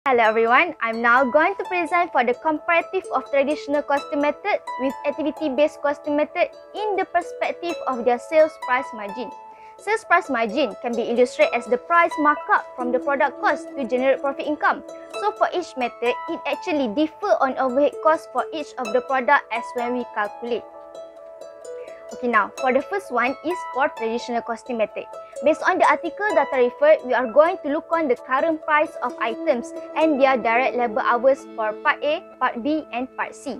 Hello everyone, I'm now going to present for the comparative of traditional costing method with activity-based costing method in the perspective of their sales price margin. Sales price margin can be illustrated as the price markup from the product cost to generate profit income. So for each method, it actually differs on overhead cost for each of the product as when we calculate. Okay, now for the first one is for traditional costing method. Based on the article data referred, we are going to look on the current price of items and their direct labor hours for part A, part B and part C.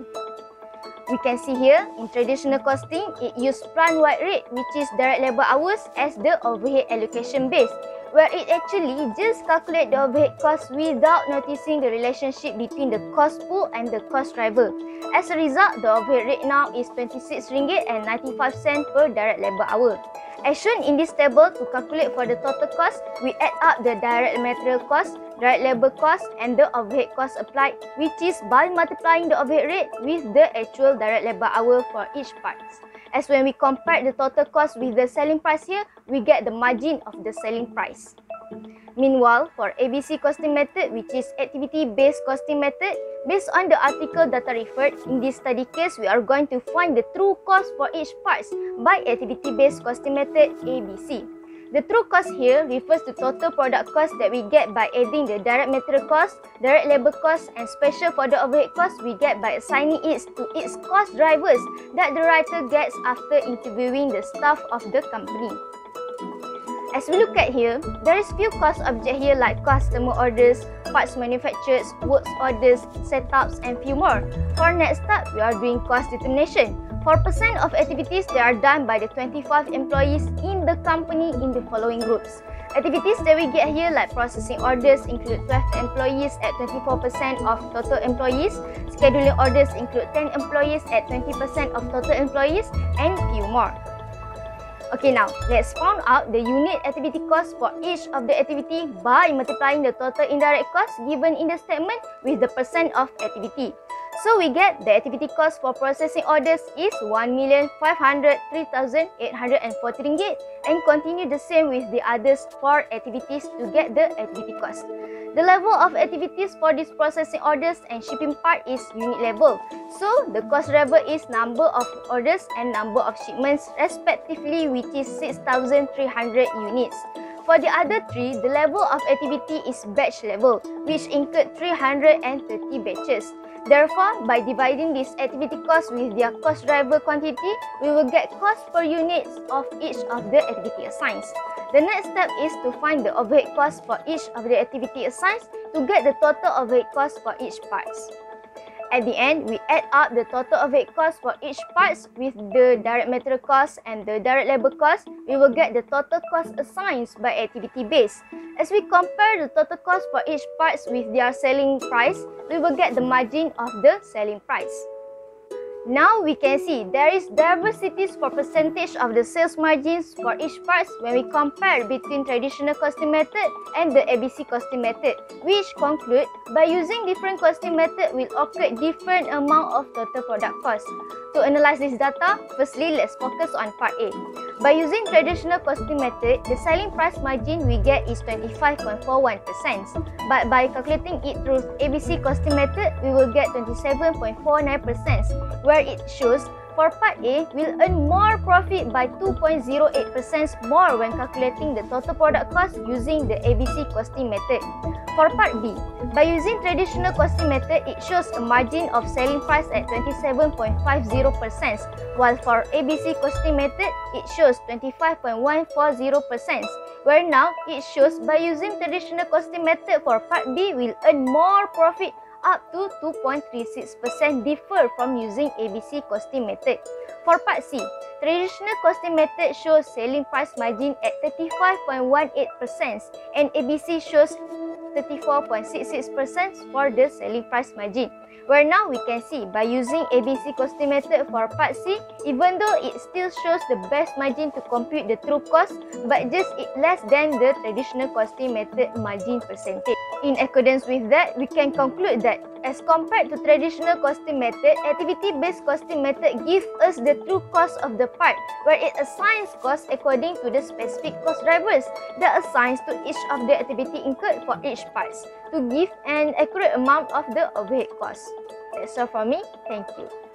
We can see here in traditional costing, it uses plant-wide rate which is direct labor hours as the overhead allocation base, where it actually just calculate the overhead cost without noticing the relationship between the cost pool and the cost driver. As a result, the overhead rate now is RM26.95 per direct labor hour. As shown in this table, to calculate for the total cost, we add up the direct material cost, direct labor cost and the overhead cost applied, which is by multiplying the overhead rate with the actual direct labor hour for each part. As when we compare the total cost with the selling price here, we get the margin of the selling price. Meanwhile, for ABC costing method, which is activity-based costing method, based on the article data referred, in this study case, we are going to find the true cost for each parts by activity-based costing method ABC. The true cost here refers to total product cost that we get by adding the direct material cost, direct labor cost and special for the overhead cost we get by assigning it to its cost drivers that the writer gets after interviewing the staff of the company. As we look at here, there is few cost objects here like customer orders, parts manufactured, works orders, setups and few more. For next step, we are doing cost determination. 4% of activities that are done by the 25 employees in the company in the following groups. Activities that we get here like processing orders include 12 employees at 24% of total employees, scheduling orders include 10 employees at 20% of total employees and few more. Okay, now let's find out the unit activity cost for each of the activity by multiplying the total indirect cost given in the statement with the percent of activity. So we get the activity cost for processing orders is RM1,503,840 and continue the same with the others for activities to get the activity cost. The level of activities for this processing orders and shipping part is unit level. So the cost driver is number of orders and number of shipments respectively, which is 6,300 units. For the other three, the level of activity is batch level, which include 330 batches. Therefore, by dividing this activity cost with their cost driver quantity, we will get cost per unit of each of the activity assigned. The next step is to find the overhead cost for each of the activity assigned to get the total overhead cost for each part. At the end, we add up the total overhead cost for each part with the direct material cost and the direct labor cost. We will get the total cost assigned by activity base. As we compare the total cost for each part with their selling price, we will get the margin of the selling price. Now we can see there is diversities for percentage of the sales margins for each part when we compare between traditional costing method and the ABC costing method, which conclude by using different costing method will occur different amount of total product cost. To analyze this data, firstly let's focus on part A. By using traditional costing method, the selling price margin we get is 25.41%. But by calculating it through ABC costing method, we will get 27.49%, where it shows for part A will earn more profit by 2.08% more when calculating the total product cost using the ABC costing method. For part B, by using traditional costing method, it shows a margin of selling price at 27.50%, while for ABC costing method, it shows 25.140%, where now it shows by using traditional costing method for part B will earn more profit up to 2.36% differ from using ABC costing method. For part C, traditional costing method shows selling price margin at 35.18% and ABC shows 34.66% for the selling price margin. Where now we can see by using ABC costing method for part C, even though it still shows the best margin to compute the true cost, but just less than the traditional costing method margin percentage. In accordance with that, we can conclude that As compared to traditional costing method, activity-based costing method gives us the true cost of the part, where it assigns cost according to the specific cost drivers that assigns to each of the activity incurred for each parts to give an accurate amount of the overhead cost. That's all from me. Thank you.